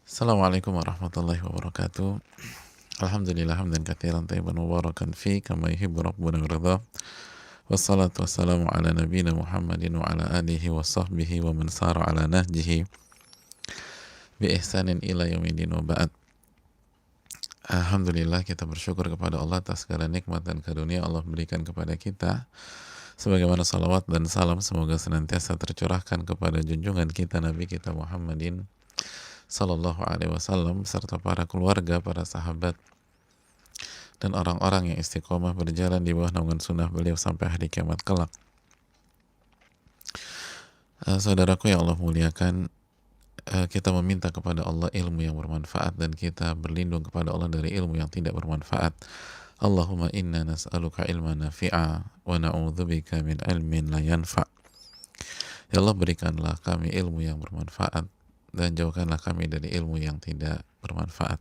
Assalamualaikum warahmatullahi wabarakatuh. Alhamdulillah hamdan katsiran thayyiban mubarakan fi kama yuhibbu rabbuna wa yarda. Wassalatu wassalamu ala nabiyyina Muhammadin wa ala alihi wa sahbihi wa man sara ala nahjihi bi ihsanin ila yaumidin wa ba'd. Alhamdulillah, kita bersyukur kepada Allah atas segala nikmat dan karunia Allah berikan kepada kita. Sebagaimana salawat dan salam semoga senantiasa tercurahkan kepada junjungan kita Nabi kita Muhammadin Sallallahu Alaihi Wasallam serta para keluarga, para sahabat, dan orang-orang yang istiqomah berjalan di bawah naungan sunnah beliau sampai hari kiamat kelak. Saudaraku yang Allah muliakan, kita meminta kepada Allah ilmu yang bermanfaat dan kita berlindung kepada Allah dari ilmu yang tidak bermanfaat. Allahumma inna nas'aluka ilman nafi'a wa na'udzubika min ilmin la yanfa'. Ya Allah, berikanlah kami ilmu yang bermanfaat dan jauhkanlah kami dari ilmu yang tidak bermanfaat.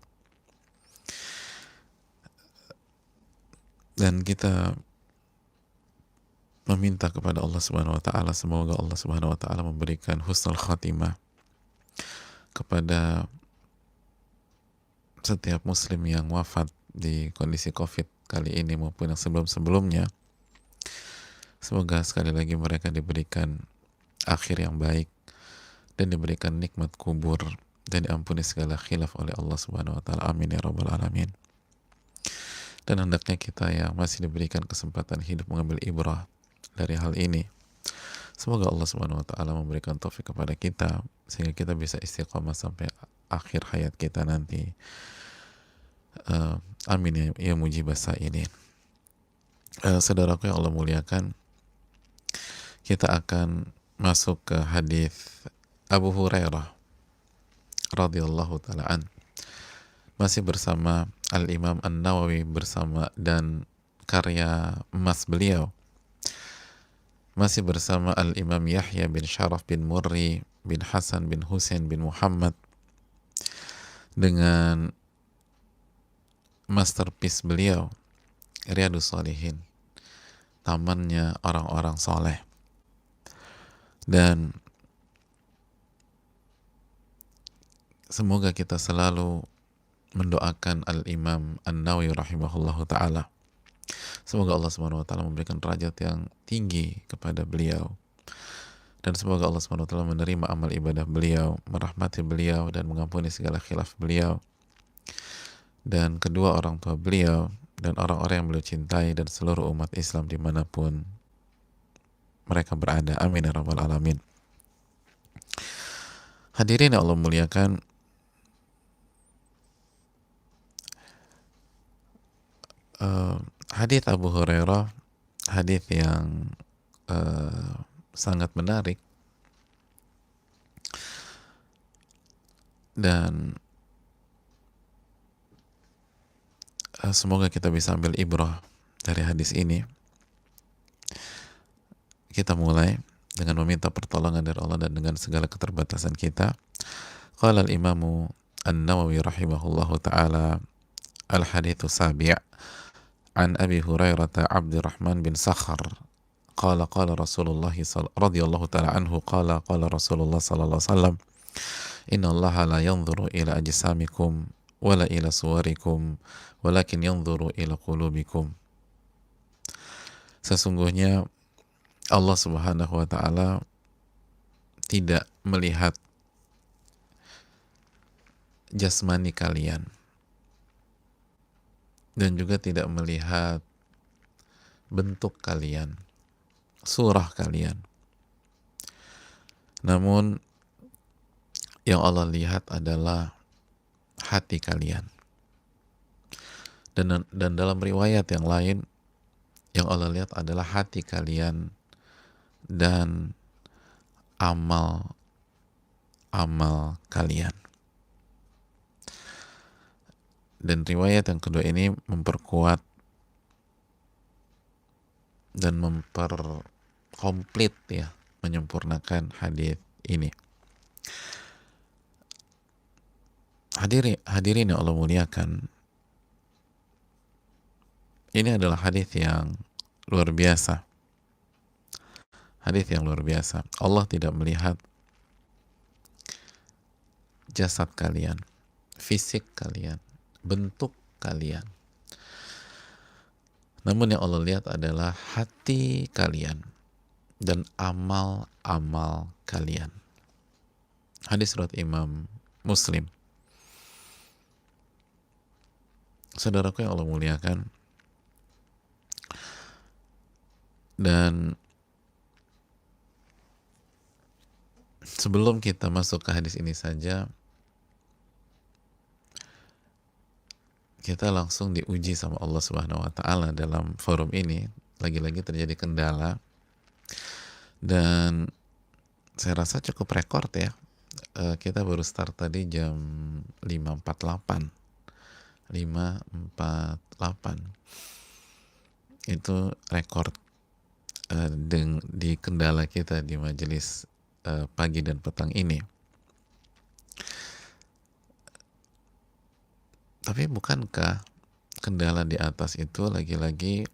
Dan kita meminta kepada Allah Subhanahu wa taala semoga Allah Subhanahu wa taala memberikan husnul khatimah kepada setiap muslim yang wafat di kondisi Covid kali ini maupun yang sebelum-sebelumnya. Semoga sekali lagi mereka diberikan akhir yang baik dan diberikan nikmat kubur dan diampuni segala khilaf oleh Allah Subhanahu wa taala. Amin ya rabbal alamin. Dan hendaknya kita yang masih diberikan kesempatan hidup mengambil ibrah dari hal ini. Semoga Allah Subhanahu wa taala memberikan taufik kepada kita sehingga kita bisa istiqamah sampai akhir hayat kita nanti. Amin ya mujibas sa'ilin. Saudaraku yang Allah muliakan, kita akan masuk ke hadis Abu Hurairah radhiyallahu taala an, masih bersama Al-Imam An-Nawawi bersama dan karya emas beliau, masih bersama Al-Imam Yahya bin Sharaf bin Murri bin Hasan bin Husain bin Muhammad dengan masterpiece beliau Riyadhus Shalihin, tamannya orang-orang soleh. Dan semoga kita selalu mendoakan Al-Imam An-Nawawi rahimahullahu ta'ala. Semoga Allah Subhanahu wa ta'ala memberikan derajat yang tinggi kepada beliau. Dan semoga Allah Subhanahu wa ta'ala menerima amal ibadah beliau, merahmati beliau, dan mengampuni segala khilaf beliau. Dan kedua orang tua beliau, dan orang-orang yang beliau cintai, dan seluruh umat Islam dimanapun mereka berada. Amin ya rabbal alamin. Hadirin yang Allah muliakan, hadis Abu Hurairah, hadis yang sangat menarik dan semoga kita bisa ambil ibrah dari hadis ini. Kita mulai dengan meminta pertolongan dari Allah dan dengan segala keterbatasan kita. Qala al-Imamu An-Nawawi rahimahullahu ta'ala al-hadithu sabi' an Abi Hurairah Abdurrahman bin Sakhar qala qala Rasulullah radhiyallahu ta'ala anhu qala Rasulullah sallallahu alaihi wasallam inna allaha la yanzuru ila ajsamikum wala ila suwarikum walakin yanzuru ila qulubikum. Sesungguhnya Allah Subhanahu wa ta'ala tidak melihat jasmani kalian dan juga tidak melihat bentuk kalian, surah kalian. Namun yang Allah lihat adalah hati kalian. Dan dalam riwayat yang lain, yang Allah lihat adalah hati kalian dan amal kalian. Dan riwayat yang kedua ini memperkuat dan memperkomplit ya, menyempurnakan hadis ini. Hadirin yang Allah muliakan, ini adalah hadis yang luar biasa. Hadis yang luar biasa. Allah tidak melihat jasad kalian. fisik kalian, bentuk kalian. Namun yang Allah lihat adalah hati kalian dan amal-amal kalian. Hadis riwayat Imam Muslim. Saudaraku yang Allah muliakan, dan sebelum kita masuk ke hadis ini saja, kita langsung diuji sama Allah Subhanahu wa taala dalam forum ini. Lagi-lagi terjadi kendala, dan saya rasa cukup rekor ya. Kita baru start tadi jam 5.48. Itu rekor di kendala kita di majelis pagi dan petang ini. Tapi bukankah kendala di atas itu lagi-lagi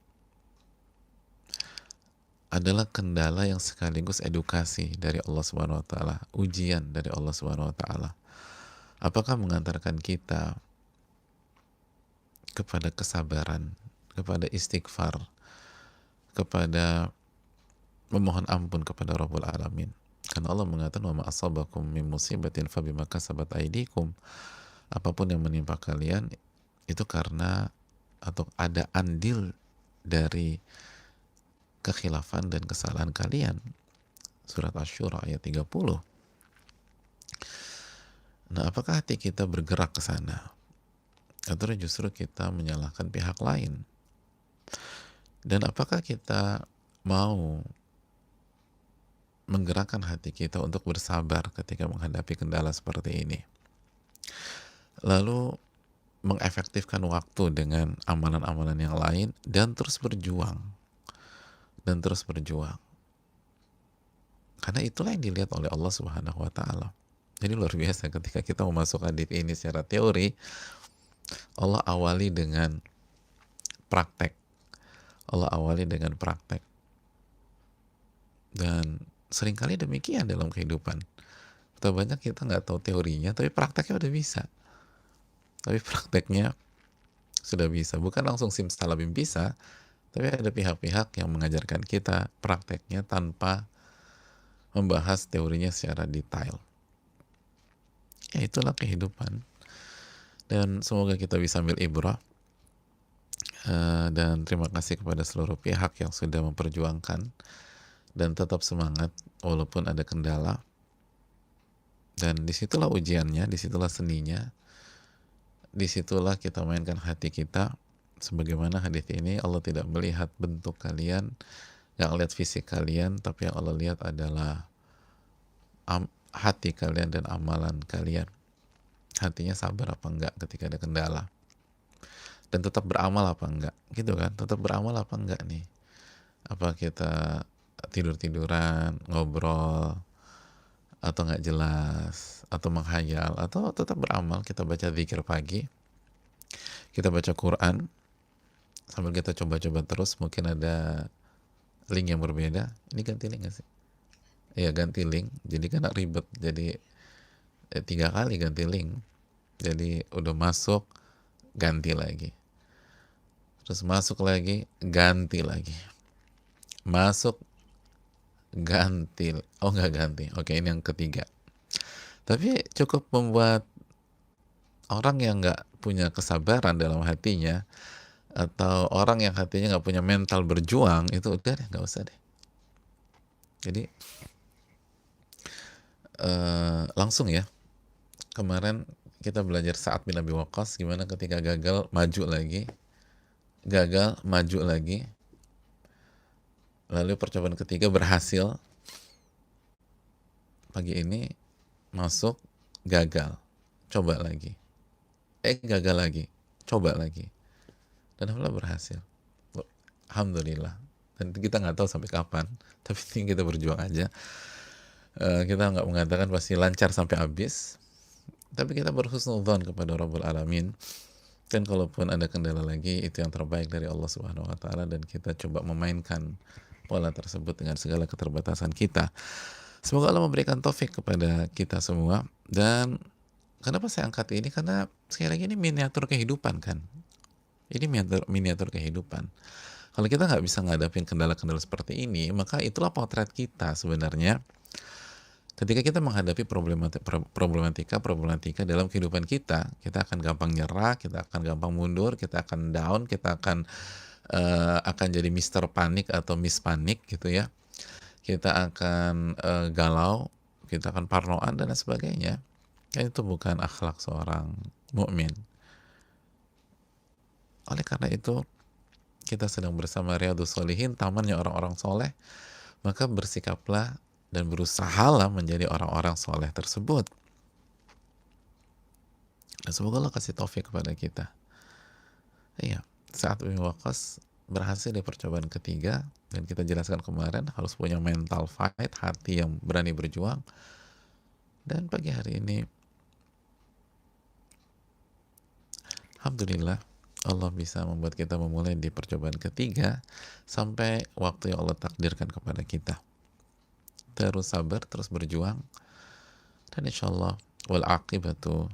adalah kendala yang sekaligus edukasi dari Allah Subhanahu wa taala, ujian dari Allah Subhanahu wa taala. Apakah mengantarkan kita kepada kesabaran, kepada istighfar, kepada memohon ampun kepada Rabbul Alamin? Karena Allah mengatakan, wa ma asabakum min musibatin fabima kasabat aydikum. Apapun yang menimpa kalian itu karena atau ada andil dari kekhilafan dan kesalahan kalian. Surat Asy-Syura ayat 30. Nah, apakah hati kita bergerak ke sana? Atau justru kita menyalahkan pihak lain? Dan apakah kita mau menggerakkan hati kita untuk bersabar ketika menghadapi kendala seperti ini? Lalu mengefektifkan waktu dengan amalan-amalan yang lain dan terus berjuang. Karena itulah yang dilihat oleh Allah Subhanahu wa taala. Jadi luar biasa ketika kita memasuk hadits ini secara teori, Allah awali dengan praktek. Dan seringkali demikian dalam kehidupan. Betapa banyak kita nggak tahu teorinya, tapi prakteknya udah bisa. Tapi prakteknya sudah bisa. Bukan langsung simsalabim bisa, tapi ada pihak-pihak yang mengajarkan kita prakteknya tanpa membahas teorinya secara detail. Ya, itulah kehidupan. Dan semoga kita bisa ambil ibrah. Dan terima kasih kepada seluruh pihak yang sudah memperjuangkan dan tetap semangat walaupun ada kendala. Dan disitulah ujiannya, disitulah seninya, disitulah kita mainkan hati kita. Sebagaimana hadis ini, Allah tidak melihat bentuk kalian, nggak lihat fisik kalian, tapi yang Allah lihat adalah hati kalian dan amalan kalian. Hatinya sabar apa enggak ketika ada kendala, dan tetap beramal apa enggak, gitu kan? Tetap beramal apa enggak nih? Apa kita tidur-tiduran, ngobrol, atau nggak jelas, atau menghayal, atau tetap beramal? Kita baca zikir pagi, kita baca Quran, sambil kita coba-coba terus. Mungkin ada link yang berbeda. Ini ganti link nggak sih? Iya, ganti link. Jadi kan ribet. Jadi 3 kali ganti link. Jadi udah masuk, ganti lagi. Terus masuk lagi, ganti lagi. Masuk, ganti. Oh, nggak ganti. Oke, ini yang ketiga. Tapi cukup membuat orang yang nggak punya kesabaran dalam hatinya, atau orang yang hatinya nggak punya mental berjuang, itu udah deh, nggak usah deh. Jadi langsung ya, kemarin kita belajar Sa'ad bin Abi Waqqas gimana ketika gagal maju lagi, lalu percobaan ketiga berhasil. Pagi ini masuk, gagal, coba lagi, gagal lagi, coba lagi, dan alhamdulillah berhasil. Alhamdulillah. Dan kita nggak tahu sampai kapan, tapi kita berjuang aja. Kita nggak mengatakan pasti lancar sampai habis, tapi kita berhusnudzon kepada Rabbul Alamin. Dan kalaupun ada kendala lagi, itu yang terbaik dari Allah Subhanahu wa taala, dan kita coba memainkan pola tersebut dengan segala keterbatasan kita. Semoga Allah memberikan taufik kepada kita semua. Dan Kenapa saya angkat ini? Karena sekali lagi ini miniatur kehidupan kan. Ini miniatur kehidupan. Kalau kita nggak bisa ngadapin kendala-kendala seperti ini, maka itulah potret kita sebenarnya ketika kita menghadapi problematika dalam kehidupan kita. Kita akan gampang nyerah, kita akan gampang mundur, kita akan down, kita akan jadi Mister Panik atau Miss Panik gitu ya. Kita akan galau, kita akan parnoan dan lain sebagainya. Itu bukan akhlak seorang mukmin. Oleh karena itu, kita sedang bersama Riyadhus Shalihin, tamannya orang-orang soleh, maka bersikaplah dan berusahalah menjadi orang-orang soleh tersebut. Dan semoga Allah kasih taufik kepada kita. Iya, saat Ibnu Waqqas berhasil di percobaan ketiga, dan kita jelaskan kemarin harus punya mental fight, hati yang berani berjuang. Dan pagi hari ini, alhamdulillah, Allah bisa membuat kita memulai di percobaan ketiga sampai waktu yang Allah takdirkan kepada kita. Terus sabar, terus berjuang, dan insya Allah wal aqibatu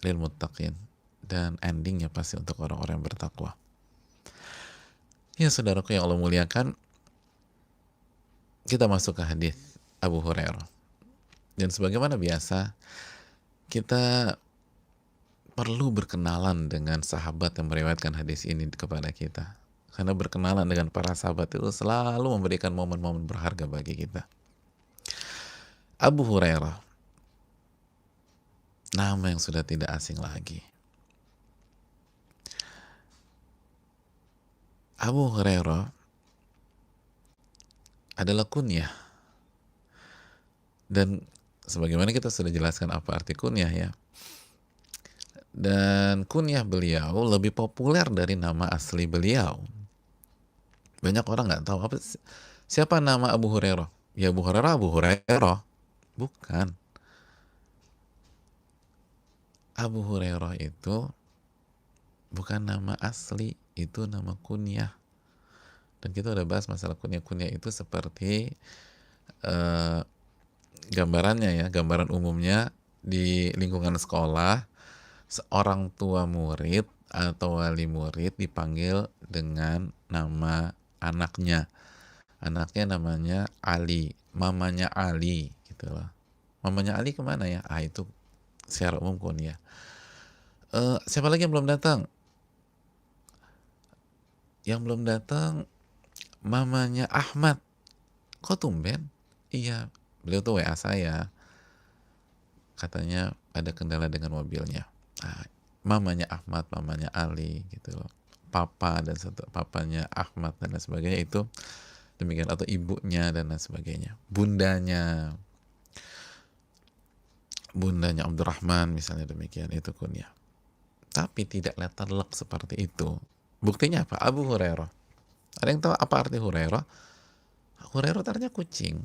lil muttaqin, dan endingnya pasti untuk orang-orang yang bertakwa. Ya saudaraku yang Allah muliakan, kita masuk ke hadis Abu Hurairah. Dan sebagaimana biasa, kita perlu berkenalan dengan sahabat yang meriwayatkan hadis ini kepada kita. Karena berkenalan dengan para sahabat itu selalu memberikan momen-momen berharga bagi kita. Abu Hurairah, nama yang sudah tidak asing lagi. Abu Hurairah adalah kunyah. Dan sebagaimana kita sudah jelaskan apa arti kunyah ya. Dan kunyah beliau lebih populer dari nama asli beliau. Banyak orang nggak tahu siapa nama Abu Hurairah. Ya Abu Hurairah. Bukan. Abu Hurairah itu bukan nama asli, itu nama kunyah. Dan kita udah bahas masalah kunyah-kunyah itu seperti gambarannya ya, gambaran umumnya di lingkungan sekolah, seorang tua murid atau wali murid dipanggil dengan nama anaknya. Anaknya namanya Ali, mamanya Ali gitu loh. Mamanya Ali kemana ya? Itu secara umum kunyah. Siapa lagi yang belum datang? Yang belum datang mamanya Ahmad. Kok tumben? Iya, beliau tuh WA saya. Katanya ada kendala dengan mobilnya. Mamanya Ahmad, mamanya Ali gitu loh. Papa dan papanya Ahmad dan lain sebagainya itu demikian, atau ibunya dan lain sebagainya. Bundanya Abdurrahman misalnya, demikian, itu kunyah. Tapi tidak letterlek seperti itu. Buktinya apa? Abu Hurairah. Ada yang tahu apa arti Hurairah? Hurairah artinya kucing.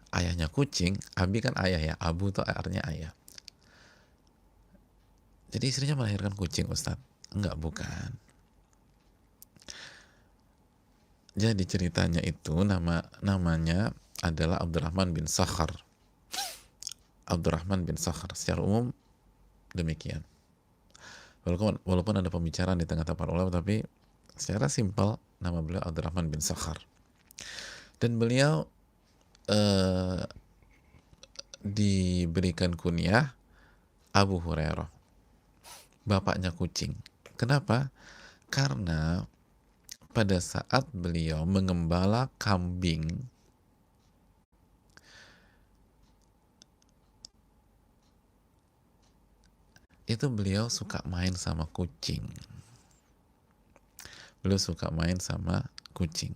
Ayahnya kucing, Abi kan ayah ya, Abu itu artinya ayah. Jadi istrinya melahirkan kucing, Ustadz? Enggak, bukan. Jadi ceritanya itu namanya adalah Abdurrahman bin Sakhar. Abdurrahman bin Sakhar secara umum demikian. Walaupun ada pembicaraan di tengah-tengah para ulama, tapi secara simpel nama beliau Abdurrahman bin Sakhar. Dan beliau diberikan kunyah Abu Hurairah, bapaknya kucing. Kenapa? Karena pada saat beliau mengembala kambing, itu beliau suka main sama kucing. Beliau suka main sama kucing.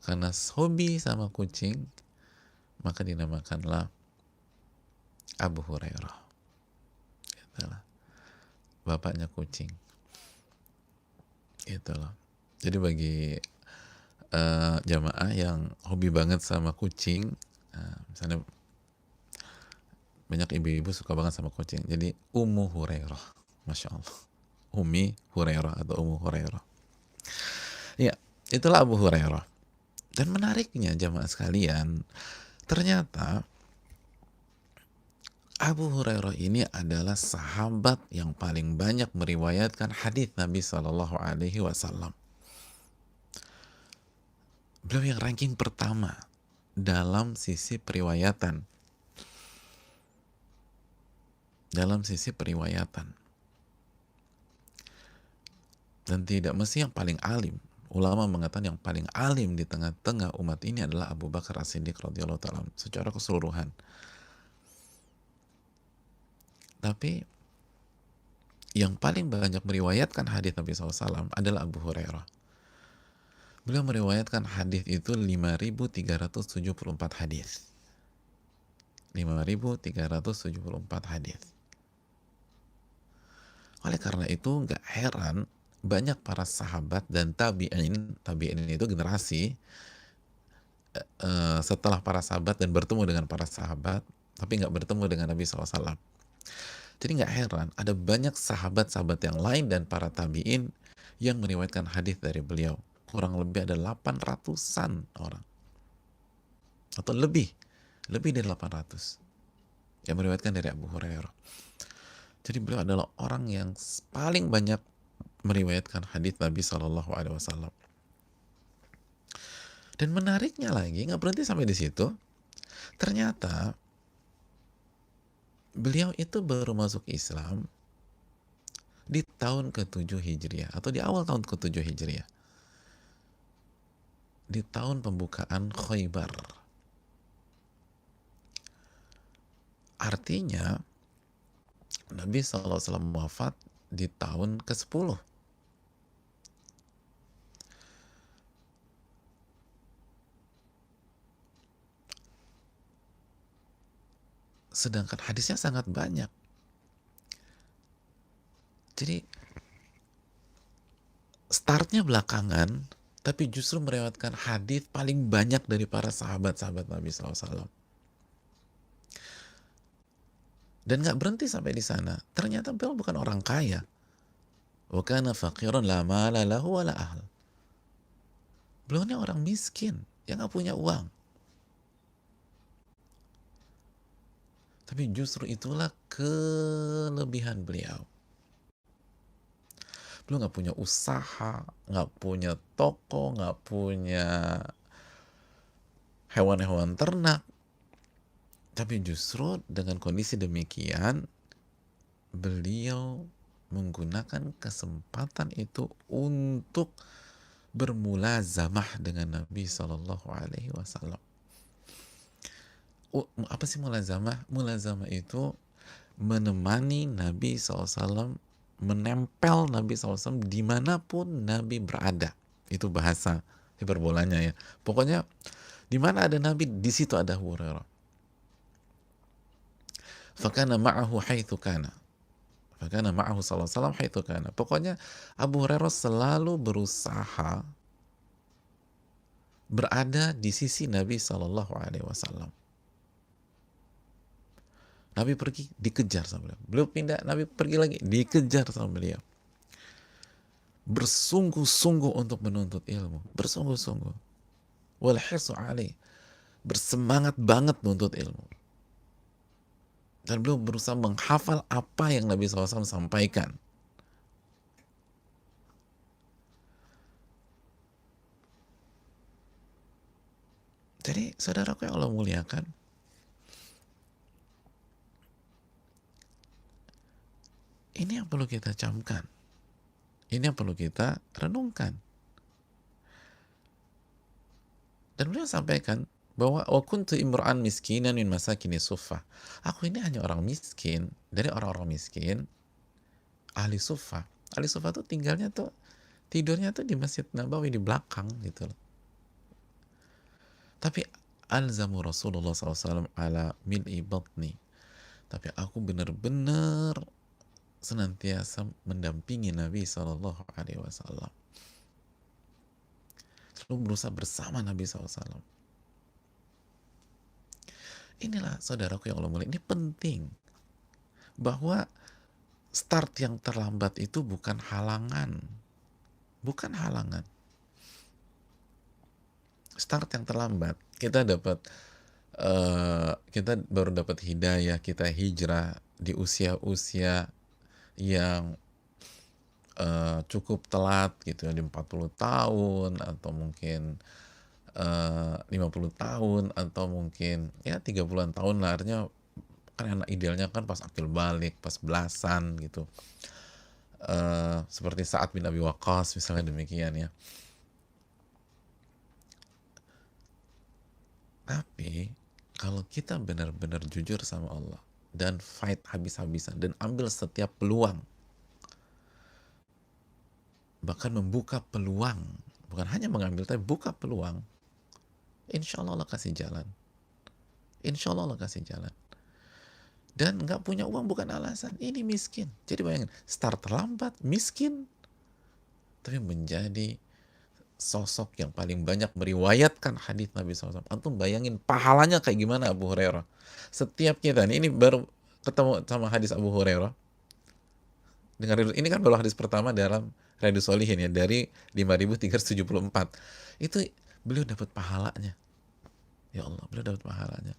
Karena hobi sama kucing, maka dinamakanlah Abu Hurairah. Itulah bapaknya kucing. Itulah. Jadi bagi jamaah yang hobi banget sama kucing, misalnya banyak ibu-ibu suka banget sama kucing, jadi Ummu Hurairah, Masya Allah, Umi Hurairah atau Ummu Hurairah. Ya, itulah Abu Hurairah. Dan menariknya jamaah sekalian, ternyata Abu Hurairah ini adalah sahabat yang paling banyak meriwayatkan hadis Nabi Shallallahu Alaihi Wasallam. Beliau yang ranking pertama dalam sisi periwayatan. Dalam sisi periwayatan. Dan tidak mesti yang paling alim. Ulama mengatakan yang paling alim di tengah-tengah umat ini adalah Abu Bakar As-Siddiq radhiyallahu ta'ala secara keseluruhan. Tapi yang paling banyak meriwayatkan hadis Nabi SAW adalah Abu Hurairah. Beliau meriwayatkan hadis itu 5.374 hadis. 5.374 hadis. Oleh karena itu nggak heran banyak para sahabat dan tabi'in itu generasi setelah para sahabat dan bertemu dengan para sahabat, tapi nggak bertemu dengan Nabi SAW. Jadi nggak heran ada banyak sahabat-sahabat yang lain dan para tabi'in yang meriwayatkan hadis dari beliau. Kurang lebih ada 800-an orang. Atau lebih dari 800 yang meriwayatkan dari Abu Hurairah. Jadi beliau adalah orang yang paling banyak meriwayatkan hadis Nabi Shallallahu Alaihi Wasallam. Dan menariknya lagi, nggak berhenti sampai di situ. Ternyata beliau itu baru masuk Islam di tahun ke-7 Hijriah atau di awal tahun ke-7 Hijriah. Di tahun pembukaan Khaybar. Artinya Nabi SAW wafat di tahun ke-10. Sedangkan hadisnya sangat banyak. Jadi startnya belakangan, tapi justru melewatkan hadis paling banyak dari para sahabat-sahabat Nabi SAW. Dan nggak berhenti sampai di sana. Ternyata beliau bukan orang kaya. Wa kana faqiran la mala lahu wa la ahl. Beliau ini orang miskin yang nggak punya uang. Tapi justru itulah kelebihan beliau. Beliau nggak punya usaha, nggak punya toko, nggak punya hewan-hewan ternak. Tapi justru dengan kondisi demikian, beliau menggunakan kesempatan itu untuk bermulazamah dengan Nabi Shallallahu Alaihi Wasallam. Apa sih mulazamah? Mulazamah itu menemani Nabi SAW, menempel Nabi SAW dimanapun Nabi berada. Itu bahasa hiperbolanya ya. Pokoknya di mana ada Nabi, di situ ada Abu Hurairah. Fakana ma'ahu haitsu kana. Fakana ma'ahu sallallahu alaihi wasallam haitsu kana. Pokoknya Abu Hurairah selalu berusaha berada di sisi Nabi sallallahu alaihi wasallam. Nabi pergi, dikejar sama beliau. Beliau pindah, Nabi pergi lagi, dikejar sama beliau. Bersungguh-sungguh untuk menuntut ilmu. Bersungguh-sungguh. Wal hirsu alaih. Bersemangat banget menuntut ilmu. Dan beliau berusaha menghafal apa yang Nabi SAW sampaikan. Jadi saudaraku yang Allah muliakan, ini yang perlu kita camkan. Ini yang perlu kita renungkan. Dan beliau sampaikan bahwa wa kuntu imra'an miskinan min masakini suffah. Aku ini hanya orang miskin dari orang-orang miskin ahli suffah. Ahli suffah tuh tinggalnya tuh, tidurnya tuh di Masjid Nabawi di belakang gitu loh. Tapi alzamu Rasulullah SAW ala mil'i batni. Tapi aku benar-benar senantiasa mendampingi Nabi SAW. Selalu berusaha bersama Nabi SAW. Inilah saudaraku yang Allah mulia, ini penting. Bahwa start yang terlambat itu bukan halangan. Bukan halangan. Start yang terlambat, kita dapat kita baru dapat hidayah, kita hijrah di usia-usia yang cukup telat gitu ya, di 40 tahun atau mungkin 50 tahun atau mungkin ya 30-an tahun lah, artinya kan anak idealnya kan pas akil balik, pas belasan gitu. Seperti Sa'ad bin Abi Waqqas misalnya, demikian ya. Tapi kalau kita benar-benar jujur sama Allah dan fight habis-habisan dan ambil setiap peluang, bahkan membuka peluang, bukan hanya mengambil tapi buka peluang, insya Allah Allah kasih jalan. Insya Allah Allah kasih jalan. Dan nggak punya uang bukan alasan, ini miskin. Jadi bayangin, start terlambat, miskin, tapi menjadi sosok yang paling banyak meriwayatkan hadis Nabi SAW. Antum bayangin pahalanya kayak gimana Abu Hurairah. Setiap kita, ini baru ketemu sama hadis Abu Hurairah. Dengar, ini kan baru hadis pertama dalam Riyadhus Shalihin ya, dari 5374. Itu beliau dapat pahalanya. Ya Allah, beliau dapat pahalanya.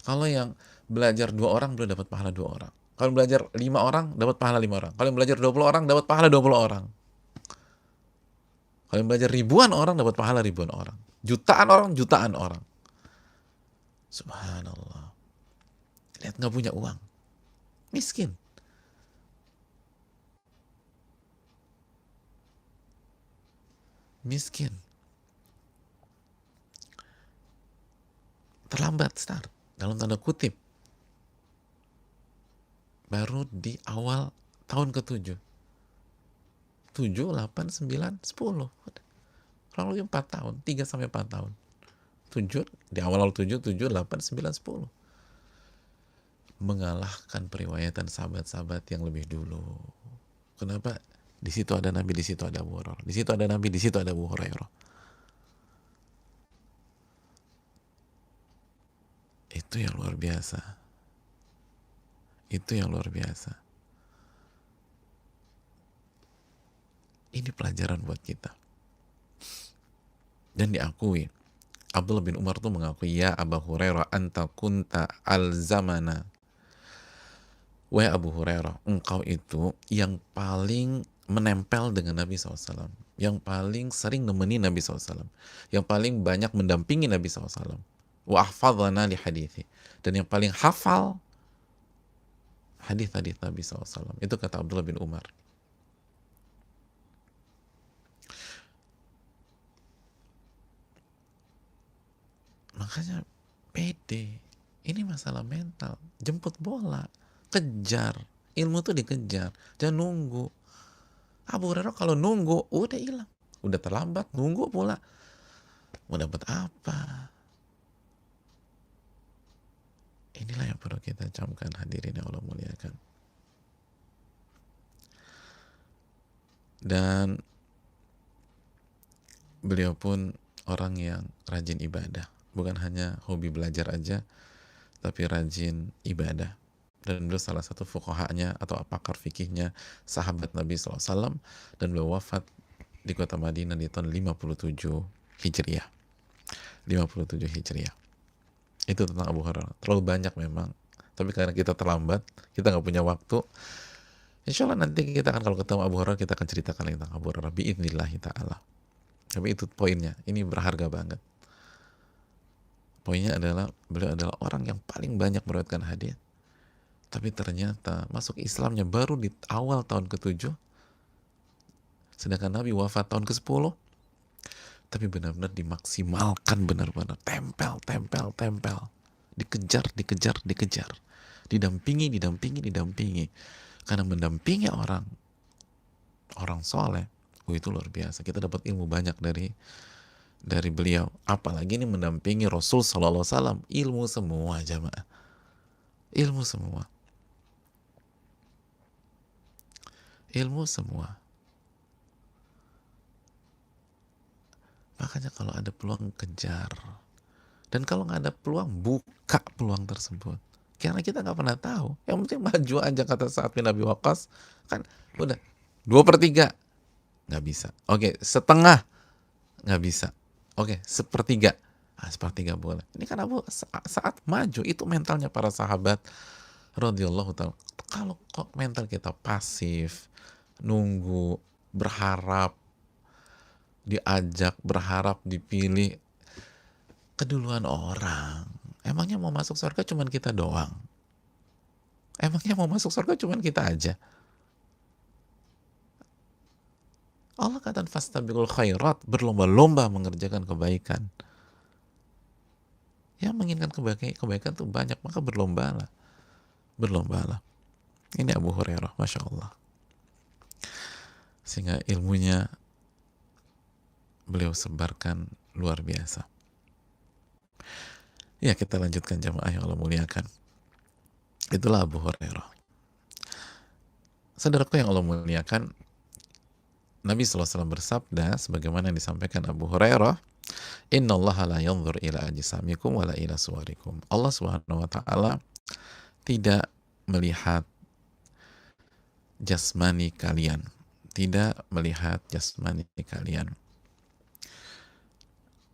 Kalau yang belajar 2 orang, beliau dapat pahala 2 orang. Kalau belajar 5 orang, dapat pahala 5 orang. Kalau belajar 20 orang, dapat pahala 20 orang. Kalau belajar ribuan orang, dapat pahala ribuan orang. Jutaan orang, jutaan orang. Subhanallah. Lihat, nggak punya uang. Miskin. Miskin. Terlambat start. Dalam tanda kutip. Baru di awal tahun ke-7. 7, 8, 9, 10. Kurang lebih 4 tahun. 3 sampai 4 tahun. 7, di awal 7, 7, 8, 9, 10. Mengalahkan periwayatan sahabat-sahabat yang lebih dulu. Kenapa? Di situ ada Nabi, di situ ada Abu Hurairah. Di situ ada Nabi, di situ ada Abu Hurairah. Itu yang luar biasa. Itu yang luar biasa. Ini pelajaran buat kita. Dan diakui, Abdullah bin Umar tuh mengakui, ya Abu Hurairah, anta kunta al-zamana. Wahai Abu Hurairah, engkau itu yang paling menempel dengan Nabi SAW, yang paling sering nemenin Nabi SAW, yang paling banyak mendampingi Nabi SAW, wa ahfadhana li hadithi, dan yang paling hafal hadis-hadis Nabi SAW. Itu kata Abdullah bin Umar. Makanya pede. Ini masalah mental. Jemput bola, kejar. Ilmu tuh dikejar, jangan nunggu. Abu Hurairah kalau nunggu udah hilang, udah terlambat, nunggu pula mau dapat apa? Inilah yang perlu kita camkan, hadirin yang Allah muliakan. Dan beliau pun orang yang rajin ibadah, bukan hanya hobi belajar aja, tapi rajin ibadah. Dan beliau salah satu fuqahanya atau pakar fikihnya sahabat Nabi SAW, dan beliau wafat di kota Madinah di tahun 57 Hijriah. 57 Hijriah. Itu tentang Abu Hurairah. Terlalu banyak memang, tapi karena kita terlambat, kita nggak punya waktu. Insya Allah nanti kita akan, kalau ketemu Abu Hurairah, kita akan ceritakan tentang Abu Hurairah biidnillahi ta'ala. Tapi itu poinnya, ini berharga banget. Poinnya adalah beliau adalah orang yang paling banyak meriwayatkan hadis, tapi ternyata masuk Islamnya baru di awal tahun ke-7, sedangkan Nabi wafat tahun ke-10. Tapi benar-benar dimaksimalkan, benar-benar tempel, dikejar, didampingi. Karena mendampingi orang soleh, itu luar biasa. Kita dapat ilmu banyak dari beliau. Apalagi ini mendampingi Rasul Sallallahu Alaihi Wasallam, ilmu semua jamaah, ilmu semua. Makanya kalau ada peluang, kejar. Dan kalau nggak ada peluang, buka peluang tersebut. Karena kita nggak pernah tahu. Yang penting maju aja, kata Sa'ad bin Abi Waqqas. Kan udah 2/3 nggak bisa. Oke, setengah nggak bisa. Oke, 1/3 Sepertiga boleh. Ini kan saat maju itu mentalnya para sahabat radhiyallahu taala. Kalau kok mental kita pasif, nunggu, berharap diajak, berharap dipilih, keduluan orang. Emangnya mau masuk surga cuman kita doang? Emangnya mau masuk surga cuman kita aja? Allah kata fastabiqul khairat, berlomba-lomba mengerjakan kebaikan. Yang menginginkan kebaikan itu banyak, maka berlombalah. Berlombalah. Ini Abu Hurairah, Masya Allah. Sehingga ilmunya beliau sebarkan luar biasa. Ya, kita lanjutkan jamaah yang Allah muliakan. Itulah Abu Hurairah. Saudaraku yang Allah muliakan, Nabi SAW bersabda, sebagaimana yang disampaikan Abu Hurairah, Inna Allah la yanzur ila ajsamikum wa la ila suwarikum. Allah Subhanahu wa Ta'ala tidak melihat jasmani kalian, tidak melihat jasmani kalian,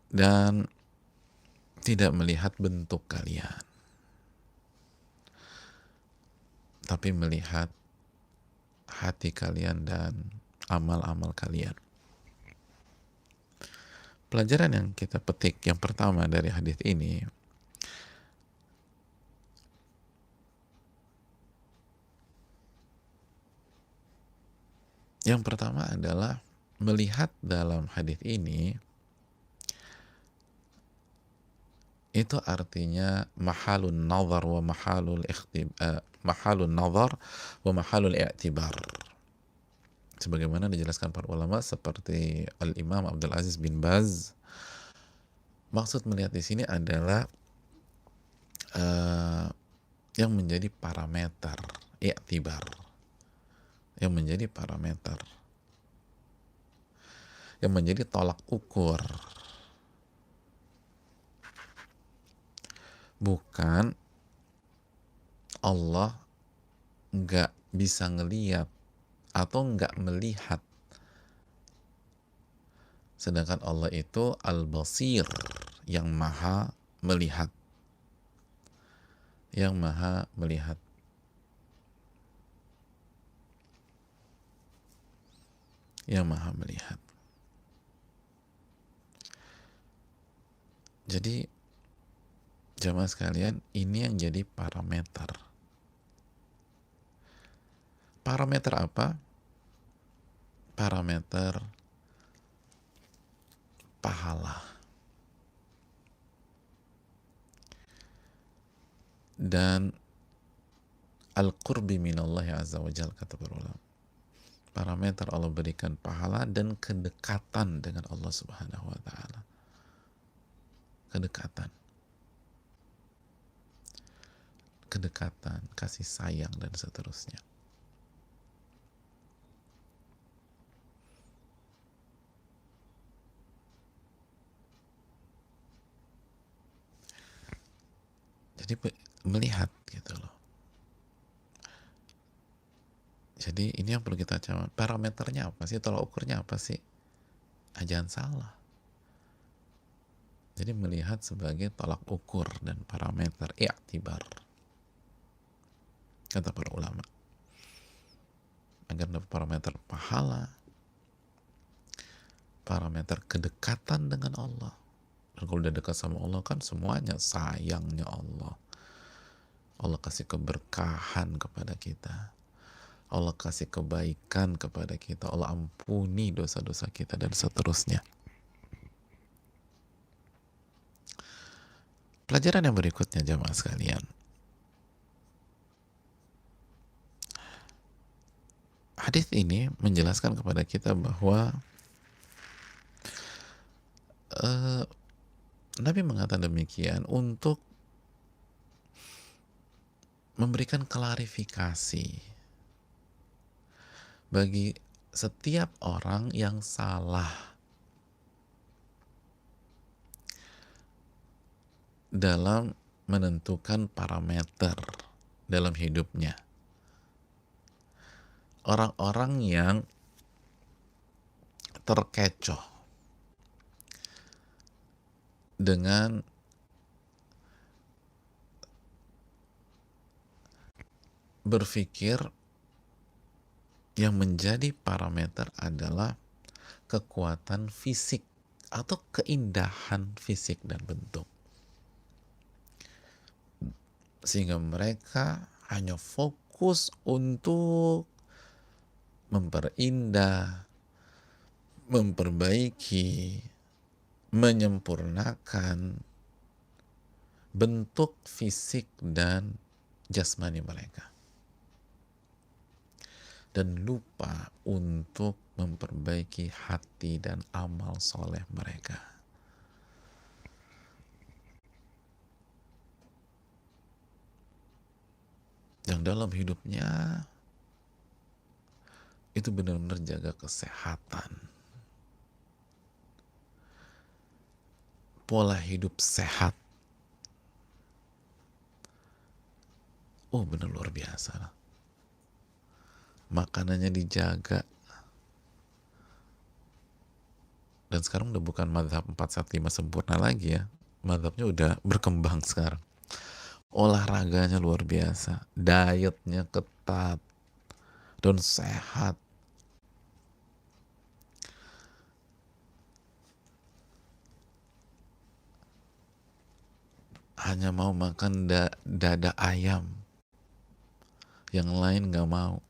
dan tidak melihat bentuk kalian, tapi melihat hati kalian dan amal-amal kalian. Pelajaran yang kita petik yang pertama dari hadis ini, yang pertama adalah melihat dalam hadis ini itu artinya mahalun nazar wa mahalun nazar wa mahalul i'tibar. Sebagaimana dijelaskan para ulama seperti Al-Imam Abdul Aziz bin Baz, maksud melihat di sini adalah yang menjadi parameter i'tibar, yang menjadi parameter, yang menjadi tolak ukur, bukan Allah nggak bisa ngeliat atau nggak melihat, sedangkan Allah itu Al-Basir, yang maha melihat, yang maha melihat. Yang maha melihat. Jadi jamaah sekalian, ini yang jadi parameter. Parameter apa? Parameter pahala. Dan al-qurbi minallahi azza wa jalla, kata para ulama. Parameter Allah berikan pahala dan kedekatan dengan Allah Subhanahu wa Ta'ala. Kedekatan, kasih sayang, dan seterusnya. Jadi melihat gitu loh. Jadi ini yang perlu kita catat. Parameternya apa sih? Tolak ukurnya apa sih? Jangan salah. Jadi melihat sebagai tolak ukur dan parameter i'tibar, kata para ulama. Agar dapat parameter pahala, parameter kedekatan dengan Allah. Dan kalau udah dekat sama Allah kan semuanya sayangnya Allah. Allah kasih keberkahan kepada kita. Allah kasih kebaikan kepada kita. Allah ampuni dosa-dosa kita dan seterusnya. Pelajaran yang berikutnya jamaah sekalian. Hadis ini menjelaskan kepada kita bahwa Nabi mengatakan demikian untuk memberikan klarifikasi bagi setiap orang yang salah dalam menentukan parameter dalam hidupnya. Orang-orang yang terkecoh dengan berpikir yang menjadi parameter adalah kekuatan fisik atau keindahan fisik dan bentuk, sehingga mereka hanya fokus untuk memperindah, memperbaiki, menyempurnakan bentuk fisik dan jasmani mereka, dan lupa untuk memperbaiki hati dan amal soleh mereka. Yang dalam hidupnya itu benar-benar jaga kesehatan, pola hidup sehat. Oh, benar luar biasa lah. Makanannya dijaga. Dan sekarang udah bukan mazhab 4-1-5 sempurna lagi ya. Mazhabnya udah berkembang sekarang. Olahraganya luar biasa. Dietnya ketat. Dan sehat. Hanya mau makan dada ayam. Yang lain gak mau.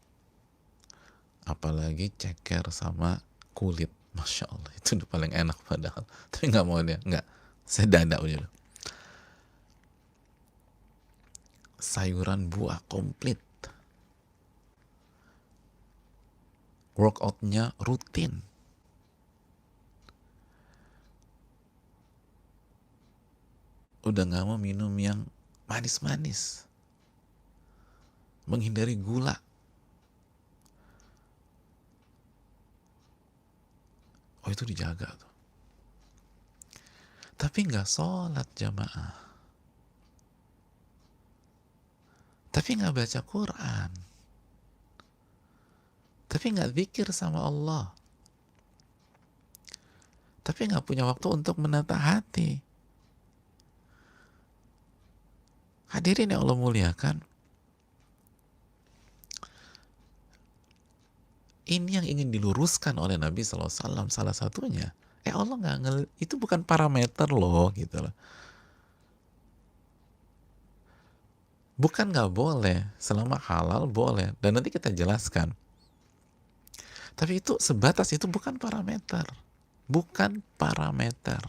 Apalagi ceker sama kulit. Masya Allah, itu udah paling enak padahal. Tapi gak mau dia, gak. Saya dada udah. Sayuran buah komplit. Workoutnya rutin. Udah gak mau minum yang manis-manis. Menghindari gula. Oh, itu dijaga tuh. Tapi gak sholat jamaah. Tapi gak baca Quran. Tapi gak zikir sama Allah. Tapi gak punya waktu untuk menata hati. Hadirin yang Allah muliakan, ini yang ingin diluruskan oleh Nabi SAW salah satunya. Allah nggak itu bukan parameter loh gitu loh. Bukan nggak boleh, selama halal boleh, dan nanti kita jelaskan. Tapi itu sebatas, itu bukan parameter, bukan parameter.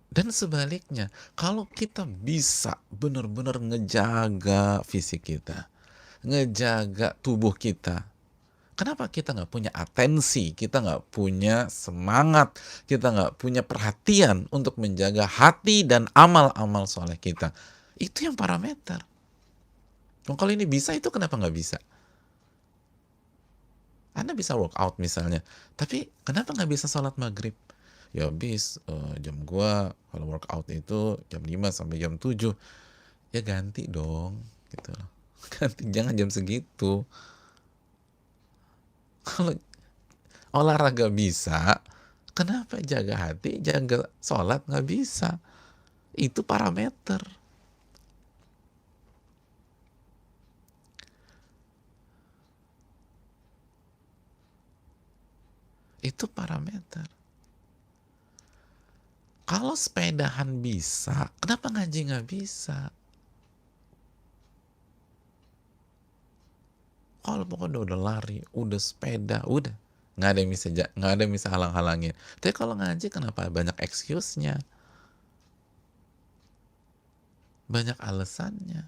Dan sebaliknya, kalau kita bisa benar-benar ngejaga fisik kita, ngejaga tubuh kita, kenapa kita nggak punya atensi, kita nggak punya semangat, kita nggak punya perhatian untuk menjaga hati dan amal-amal soleh kita? Itu yang parameter. Kalau ini bisa, itu kenapa nggak bisa? Anda bisa workout misalnya, tapi kenapa nggak bisa sholat maghrib? Ya habis jam gua kalau workout itu jam 5 sampai jam 7. Ya ganti dong gitu loh. Ganti, jangan jam segitu. Kalau olahraga bisa, kenapa jaga hati, jaga sholat nggak bisa? Itu parameter. Itu parameter. Kalau sepedahan bisa, kenapa ngaji nggak bisa? Kalau pokoknya udah lari, udah sepeda, udah nggak ada yang bisa halang-halangin. Tapi kalau ngaji, kenapa banyak excuse-nya, banyak alasannya?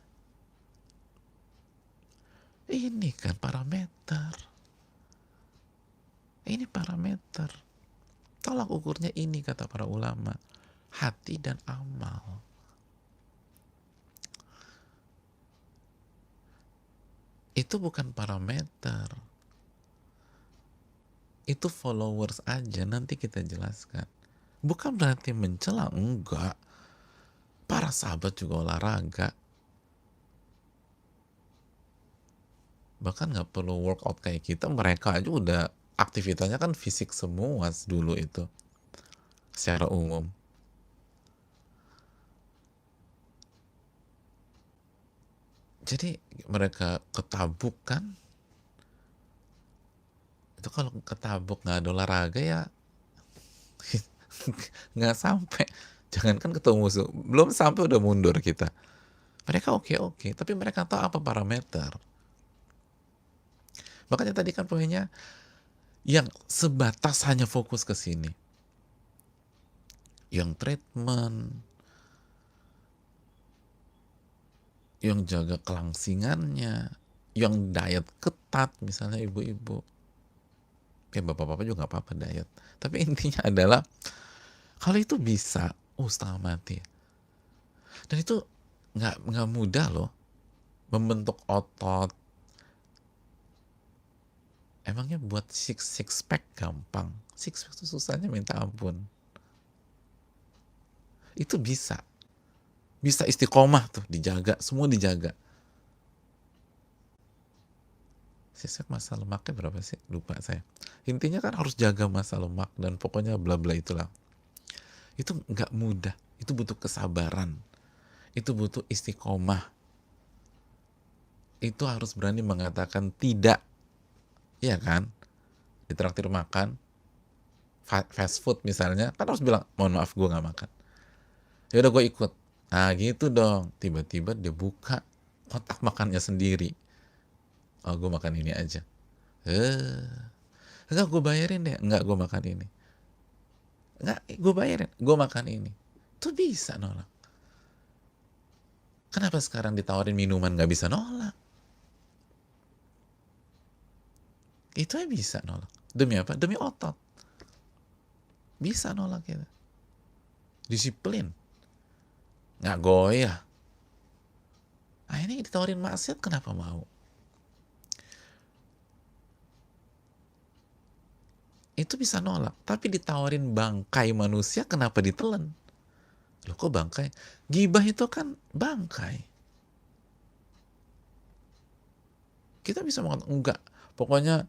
Ini kan parameter. Ini parameter. Tolak ukurnya ini, kata para ulama, hati dan amal. Itu bukan parameter. Itu followers aja, nanti kita jelaskan. Bukan berarti mencela, enggak. Para sahabat juga olahraga. Bahkan nggak perlu workout kayak kita, mereka aja udah aktivitasnya kan fisik semua dulu itu secara umum. Jadi mereka ketabuk kan, itu kalau ketabuk nggak ada olahraga ya nggak sampai, jangankan ketemu musuh, belum sampai udah mundur kita. Mereka oke, tapi mereka tahu apa parameter. Makanya tadi kan poinnya yang sebatas hanya fokus ke sini, yang treatment, yang jaga kelangsingannya, yang diet ketat misalnya ibu-ibu, ya bapak-bapak juga nggak apa-apa diet, tapi intinya adalah kalau itu bisa, setengah mati. Dan itu nggak mudah loh, membentuk otot. Emangnya buat six pack gampang? Six pack itu susahnya minta ampun. Itu bisa istiqomah tuh, dijaga, semua dijaga. Six pack masa lemaknya berapa sih? Lupa saya. Intinya kan harus jaga masa lemak dan pokoknya bla bla itulah. Itu nggak mudah. Itu butuh kesabaran. Itu butuh istiqomah. Itu harus berani mengatakan tidak. Iya kan? Ditraktir makan, fast food misalnya, kan harus bilang, mohon maaf gue nggak makan. Ya udah gue ikut. Nah gitu dong. Tiba-tiba dia buka kotak makannya sendiri. Oh gue makan ini aja. Enggak gue bayarin deh. Enggak gue makan ini. Enggak gue bayarin. Gue makan ini. Tuh bisa nolak. Kenapa sekarang ditawarin minuman nggak bisa nolak? Itu aja bisa nolak. Demi apa? Demi otot. Bisa nolak kita. Disiplin. Nggak goyah. Nah ini ditawarin maksiat kenapa mau? Itu bisa nolak. Tapi ditawarin bangkai manusia kenapa ditelan? Loh kok bangkai? Gibah itu kan bangkai. Kita bisa mengatakan enggak. Pokoknya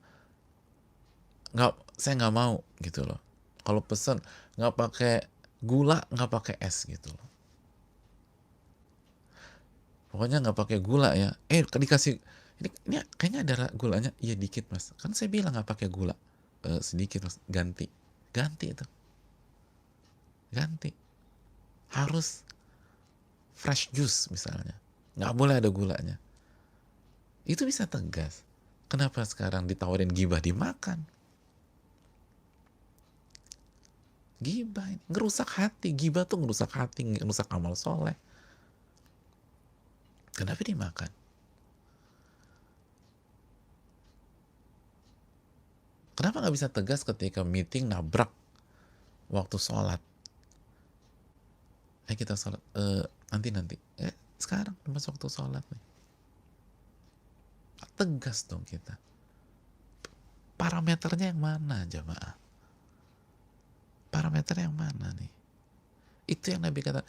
nggak, saya nggak mau gitu loh. Kalau pesan nggak pakai gula, nggak pakai es gitu loh. Pokoknya nggak pakai gula ya. Dikasih ini kayaknya ada gulanya. Iya dikit mas. Kan saya bilang nggak pakai gula. Sedikit mas. Ganti itu. Ganti. Harus fresh juice misalnya. Nggak boleh ada gulanya. Itu bisa tegas. Kenapa sekarang ditawarin gibah dimakan? Gibah ini ngerusak hati. Gibah tuh ngerusak hati, ngerusak amal soleh. Kenapa dimakan? Kenapa nggak bisa tegas ketika meeting nabrak waktu sholat? Kita sholat, nanti. Sekarang pas waktu sholat nih. Tegas dong kita. Parameternya yang mana jamaah? Parameter yang mana nih? Itu yang Nabi kata.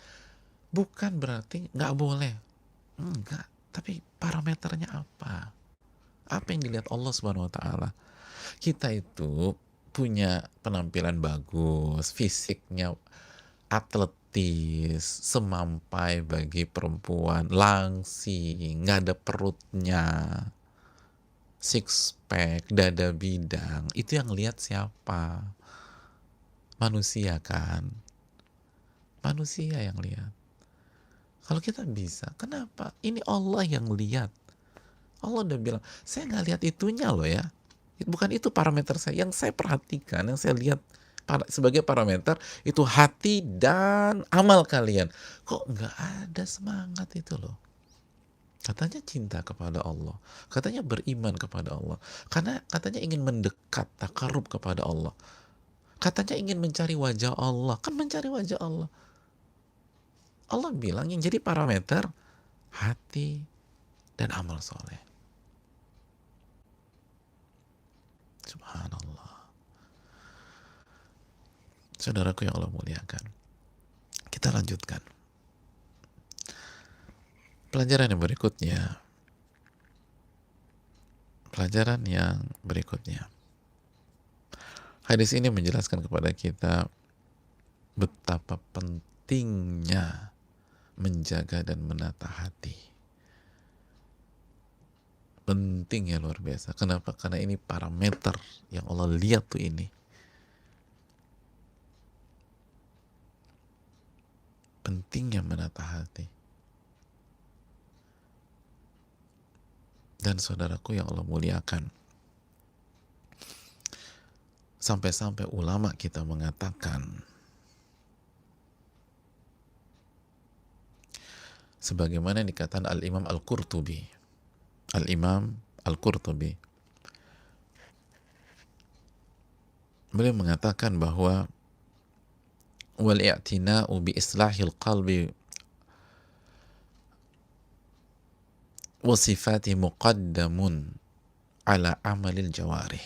Bukan berarti nggak boleh. Enggak. Tapi parameternya apa? Apa yang dilihat Allah Subhanahu Wa Taala? Kita itu punya penampilan bagus, fisiknya atletis, semampai bagi perempuan, langsing, nggak ada perutnya, six pack, dada bidang. Itu yang lihat siapa? Manusia kan? Manusia yang lihat. Kalau kita bisa, kenapa? Ini Allah yang lihat. Allah udah bilang, saya nggak lihat itunya loh ya. Bukan itu parameter saya. Yang saya perhatikan, yang saya lihat sebagai parameter, itu hati dan amal kalian. Kok nggak ada semangat itu loh. Katanya cinta kepada Allah. Katanya beriman kepada Allah. Karena katanya ingin mendekat, takarub kepada Allah. Katanya ingin mencari wajah Allah. Kan mencari wajah Allah. Allah bilang yang jadi parameter hati dan amal soleh. Subhanallah. Saudaraku yang Allah muliakan, kita lanjutkan. Pelajaran yang berikutnya, Pelajaran yang berikutnya. Hadis ini menjelaskan kepada kita betapa pentingnya menjaga dan menata hati. Pentingnya luar biasa. Kenapa? Karena ini parameter yang Allah lihat tuh ini. Pentingnya menata hati. Dan saudaraku yang Allah muliakan, sampai-sampai ulama kita mengatakan, sebagaimana dikatakan Al-Imam Al-Qurtubi. Al-Imam Al-Qurtubi, beliau mengatakan bahwa wal i'tina'u bi islahil qalbi wa sifati muqaddamun ala amalil jawarih.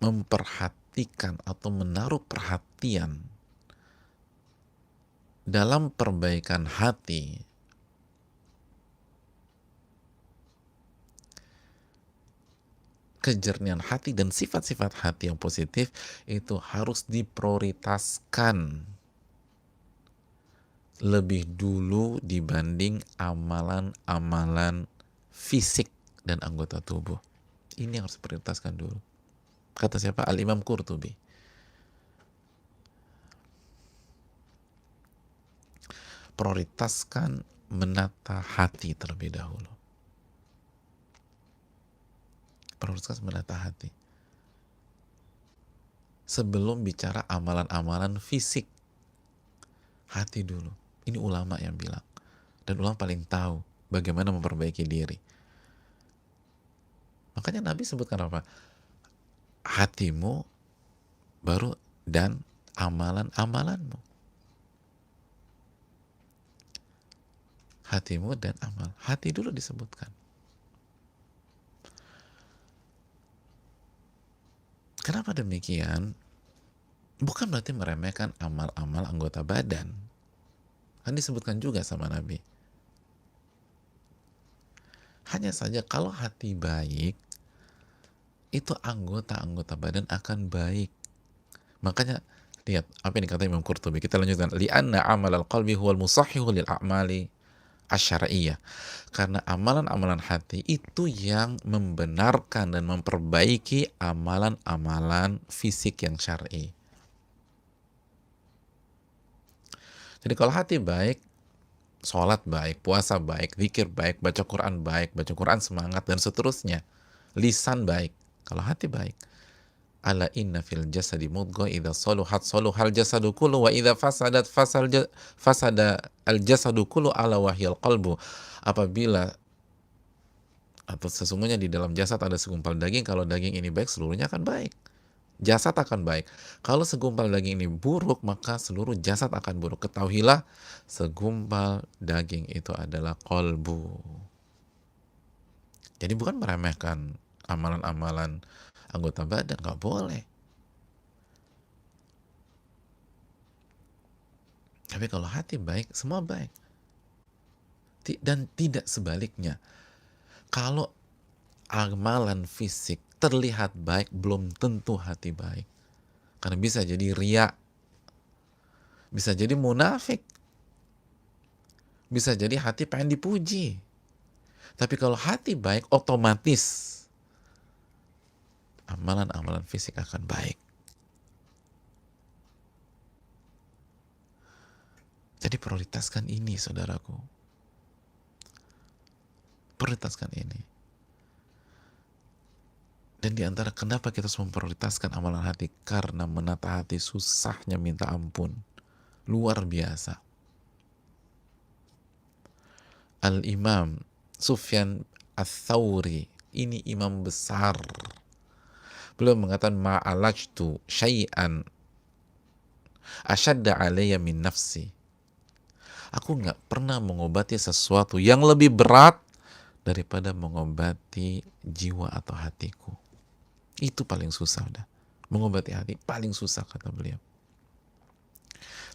Memperhatikan atau menaruh perhatian dalam perbaikan hati kejernihan hati dan sifat-sifat hati yang positif itu harus diprioritaskan lebih dulu dibanding amalan-amalan fisik dan anggota tubuh. Ini yang harus diprioritaskan dulu. Kata siapa? Al-Imam Qurtubi. Prioritaskan menata hati terlebih dahulu. Prioritaskan menata hati. Sebelum bicara amalan-amalan fisik. Hati dulu. Ini ulama yang bilang. Dan ulama paling tahu bagaimana memperbaiki diri. Makanya Nabi sebutkan apa? Hatimu baru dan amalan-amalanmu. Hatimu dan amal. Hati dulu disebutkan. Kenapa demikian? Bukan berarti meremehkan amal-amal anggota badan. Kan disebutkan juga sama Nabi. Hanya saja kalau hati baik, itu anggota-anggota badan akan baik. Makanya lihat apa yang dikatakan Imam Qurtubi. Kita lanjutkan. Li'anna amal al-qalbi huwal musahhihu lil a'mali asyariyah. Karena amalan-amalan hati itu yang membenarkan dan memperbaiki amalan-amalan fisik yang syar'i. Jadi kalau hati baik, sholat baik, puasa baik, zikir baik, baca Quran semangat dan seterusnya. Lisan baik. Kalau hati baik. Ala inna fil jasadi mudghah idza saluhat saluhal jasadu kullu wa idza fasadat fasada al jasadu kullu ala wahyal qalbu. Apabila atau sesungguhnya di dalam jasad ada segumpal daging, kalau daging ini baik seluruhnya akan baik. Jasad akan baik. Kalau segumpal daging ini buruk, maka seluruh jasad akan buruk. Ketahuilah, segumpal daging itu adalah qalbu. Jadi bukan meremehkan amalan-amalan anggota badan, nggak boleh. Tapi kalau hati baik, semua baik. Dan tidak sebaliknya. Kalau amalan fisik terlihat baik, belum tentu hati baik. Karena bisa jadi riya, bisa jadi munafik, bisa jadi hati pengen dipuji. Tapi kalau hati baik, otomatis amalan-amalan fisik akan baik. Jadi prioritaskan ini, saudaraku. Prioritaskan ini. Dan di antara kenapa kita harus memprioritaskan amalan hati, karena menata hati susahnya minta ampun. Luar biasa. Al-Imam Sufyan Ats-Tsauri, ini imam besar. Beliau mengatakan ma'alajtu syai'an asyadda alayya min nafsi. Aku nggak pernah mengobati sesuatu yang lebih berat daripada mengobati jiwa atau hatiku. Itu paling susah udah. Mengobati hati paling susah, kata beliau.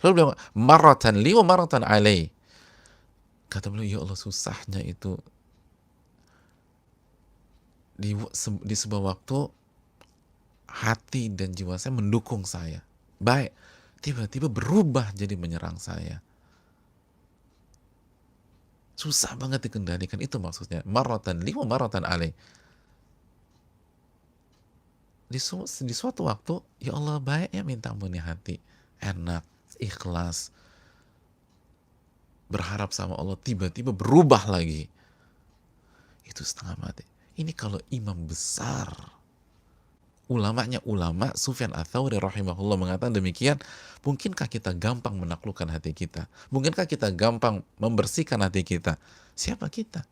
Lalu beliau maratan li wa maratan alai. Kata beliau, ya Allah susahnya itu di sebuah waktu hati dan jiwa saya mendukung saya. Baik, tiba-tiba berubah jadi menyerang saya. Susah banget dikendalikan, itu maksudnya. Marratan li wa marratan alaih. Di suatu waktu, ya Allah baiknya minta ampun hati. Enak, ikhlas. Berharap sama Allah, tiba-tiba berubah lagi. Itu setengah mati. Ini kalau imam besar, ulamanya ulama, Sufyan Ats-Tsauri rahimahullah mengatakan demikian, mungkinkah kita gampang menaklukkan hati kita? Mungkinkah kita gampang membersihkan hati kita? Siapa kita?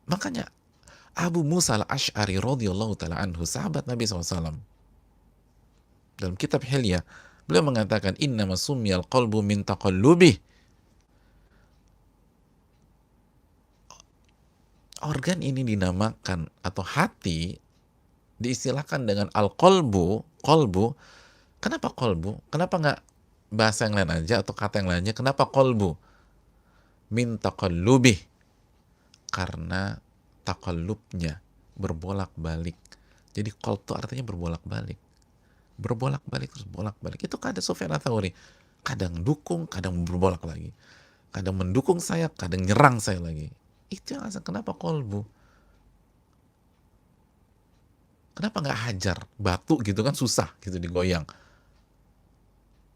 Makanya Abu Musa al-Ash'ari radhiyallahu ta'ala anhu, sahabat Nabi SAW, dalam kitab Hilya, beliau mengatakan, innama summiyal qalbu min taqallubih. Organ ini dinamakan, atau hati diistilahkan dengan al-qalbu. Qalbu, kenapa qalbu? Kenapa nggak bahasa yang lain aja atau kata yang lainnya? Kenapa qalbu? Min taqallubih, karena taqallubnya berbolak-balik. Jadi qalb itu artinya berbolak-balik. Berbolak-balik, terus bolak-balik. Itu kata Sufyan Ats-Tsauri. Kadang dukung, kadang berbolak lagi. Kadang mendukung saya, kadang nyerang saya lagi. Itu yang alasan kenapa kolbu. Kenapa nggak hajar? Batu gitu kan susah gitu digoyang.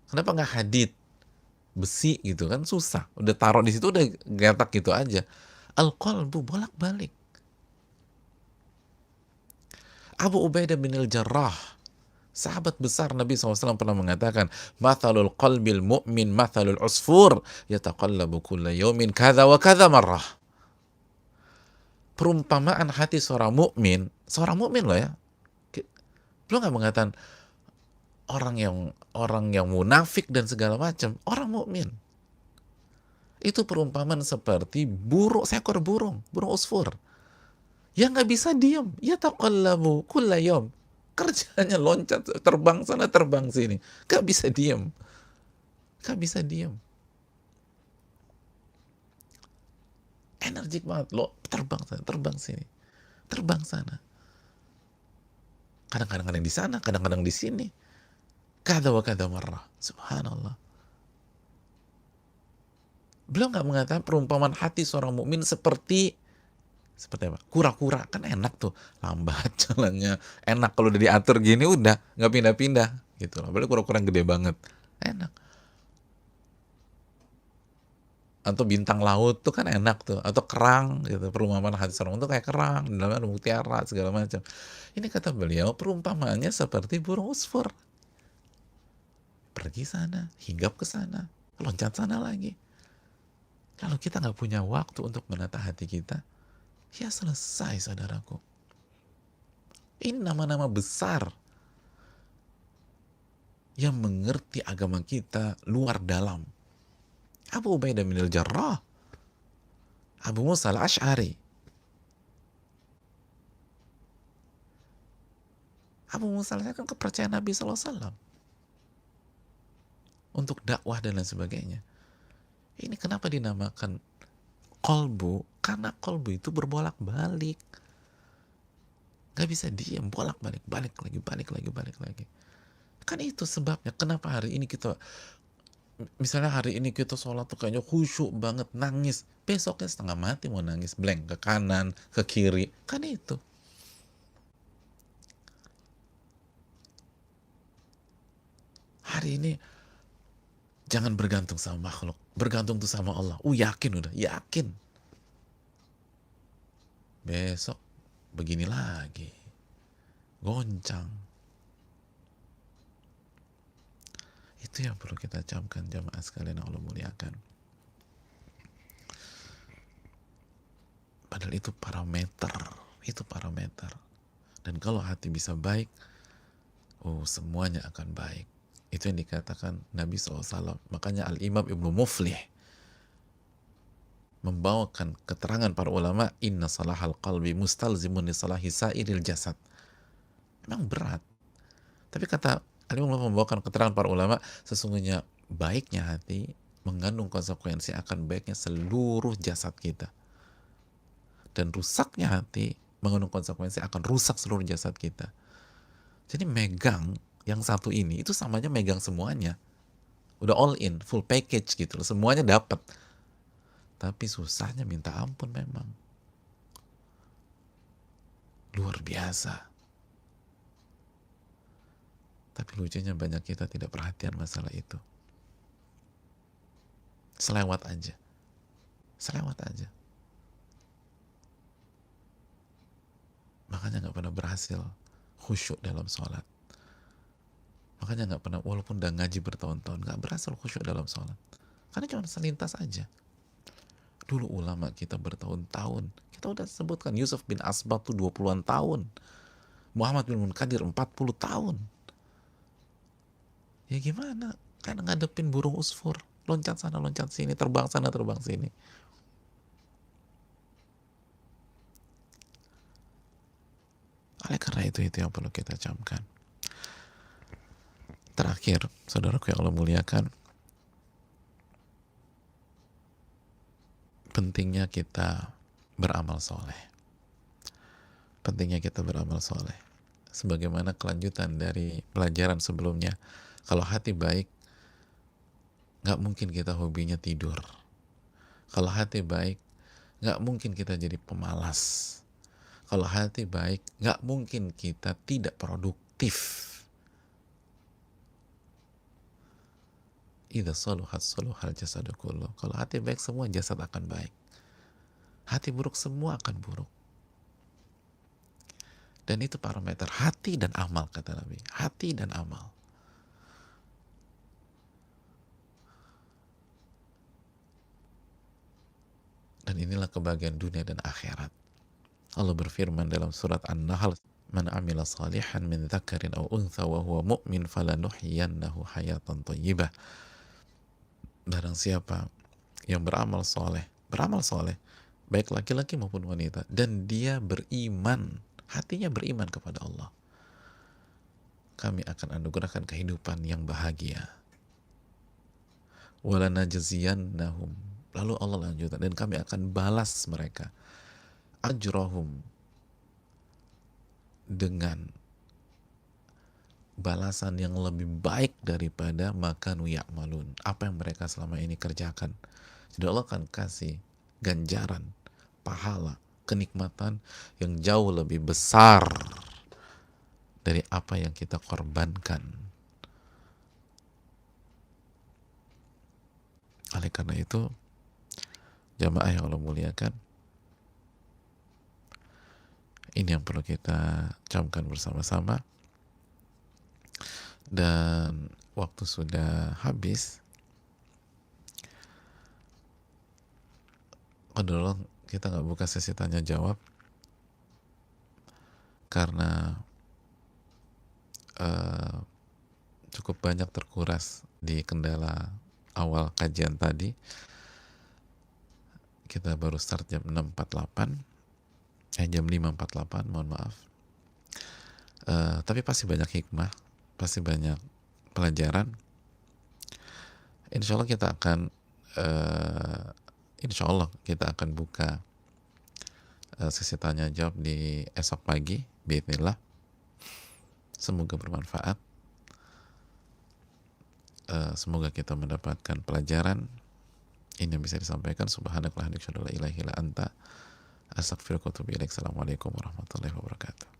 Kenapa nggak hadid? Besi gitu kan susah. Udah taruh di situ udah getak gitu aja. Al-qalbu bolak-balik. Abu Ubaidah bin al-Jarrah, sahabat besar Nabi SAW, pernah mengatakan, mathalul qalbil mu'min mathalul usfur yataqallabu kulla yawmin kadha wa kadha marrah. Perumpamaan hati seorang mukmin loh ya. Belum nggak mengatakan orang yang munafik dan segala macam. Orang mukmin itu perumpamaan seperti seekor burung usfur yang nggak bisa diam. Yataqallabu kulla yawm, kerjanya loncat, terbang sana, terbang sini. Gak bisa diam. Gak bisa diam. Energik banget. Lo terbang sana, terbang sini. Terbang sana. Kadang-kadang di sana, kadang-kadang di sini. Kada wa kada marrah. Subhanallah. Beliau gak mengatakan perumpamaan hati seorang mukmin seperti apa? Kura-kura, kan enak tuh, lambat jalannya, enak kalau udah diatur gini udah nggak pindah-pindah gitu loh. Padahal kura-kura yang gede banget, enak. Atau bintang laut tuh kan enak tuh, atau kerang gitu. Perumpamaan hati seorang tuh kayak kerang, di dalamnya ada mutiara segala macam. Ini kata beliau perumpamaannya seperti burung usfur, pergi sana, hinggap ke sana, loncat sana lagi. Kalau kita nggak punya waktu untuk menata hati kita, ya selesai saudaraku. Ini nama-nama besar yang mengerti agama kita luar dalam. Abu Ubaidah bin al-Jarrah, Abu Musa al-Ash'ari. Abu Musa al-Ash'ari kan kepercayaan Nabi SAW untuk dakwah dan lain sebagainya. Ini kenapa dinamakan kolbu? Karena kolbu itu berbolak-balik, gak bisa diam, bolak-balik, balik lagi. Kan itu sebabnya kenapa hari ini kita, misalnya hari ini kita sholat tuh kayaknya khusyuk banget, nangis, besoknya setengah mati mau nangis, blank ke kanan, ke kiri, kan itu. Hari ini jangan bergantung sama makhluk, bergantung tuh sama Allah. Yakin, udah yakin. Besok begini lagi, goncang. Itu yang perlu kita camkan jamaah sekalian yang Allah muliakan. Padahal itu parameter. Dan kalau hati bisa baik, semuanya akan baik. Itu yang dikatakan Nabi SAW. Makanya Al-Imam Ibnu Muflih membawakan keterangan para ulama, inna salahal qalbi mustalzimun li salahi sairil jasad. Memang berat. Tapi kata Al-Imam membawakan keterangan para ulama, sesungguhnya baiknya hati mengandung konsekuensi akan baiknya seluruh jasad kita, dan rusaknya hati mengandung konsekuensi akan rusak seluruh jasad kita. Jadi megang yang satu ini itu samanya megang semuanya, udah all in, full package gitu loh, semuanya dapat. Tapi susahnya minta ampun, memang luar biasa. Tapi lucunya banyak kita tidak perhatian masalah itu, selewat aja, selewat aja. Makanya nggak pernah berhasil khusyuk dalam sholat. Makanya nggak pernah, walaupun udah ngaji bertahun-tahun, nggak berhasil khusyuk dalam sholat. Karena cuma selintas aja. Dulu ulama kita bertahun-tahun, kita udah sebutkan, Yusuf bin Asbat tuh 20-an tahun, Muhammad bin Munkadir 40 tahun. Ya gimana? Kan ngadepin burung usfur, loncat sana loncat sini, terbang sana terbang sini. Oleh karena itu yang perlu kita camkan. Terakhir, saudaraku yang Allah muliakan, pentingnya kita beramal soleh. Pentingnya kita beramal soleh. Sebagaimana kelanjutan dari pelajaran sebelumnya, kalau hati baik, nggak mungkin kita hobinya tidur. Kalau hati baik, nggak mungkin kita jadi pemalas. Kalau hati baik, nggak mungkin kita tidak produktif. Idza saluhat saluhal jasadu kullu. Kalau hati baik, semua jasad akan baik. Hati buruk, semua akan buruk. Dan itu parameter hati dan amal, kata Nabi. Hati dan amal. Dan inilah kebahagiaan dunia dan akhirat. Allah berfirman dalam surat An-Nahl, "Man amila salihan min dzakarin aw untha wa huwa mu'min falanuhyiyannahu hayatan thayyibah." Barang siapa yang beramal soleh, baik laki-laki maupun wanita, dan dia beriman, hatinya beriman kepada Allah, kami akan anugerahkan kehidupan yang bahagia. Walanajziyannahum, lalu Allah lanjutkan, dan kami akan balas mereka ajrahum, dengan balasan yang lebih baik daripada makanu ya'malun, apa yang mereka selama ini kerjakan. Jadi Allah akan kasih ganjaran, pahala, kenikmatan yang jauh lebih besar dari apa yang kita korbankan. Oleh karena itu, jamaah yang Allah muliakan, ini yang perlu kita camkan bersama-sama. Dan waktu sudah habis. Kodolong kita nggak buka sesi tanya jawab karena cukup banyak terkuras di kendala awal kajian tadi. Kita baru start jam 6.48, jam 5.48, mohon maaf. Tapi pasti banyak hikmah, pasti banyak pelajaran. Insya Allah kita akan buka sesi tanya jawab di esok pagi, biidznillah. Semoga bermanfaat. Semoga kita mendapatkan pelajaran ini yang bisa disampaikan. Subhanakallahumma wa bihamdika, asyhadu an la ilaha illa anta, astaghfiruka wa atubu ilaik. Assalamualaikum warahmatullahi wabarakatuh.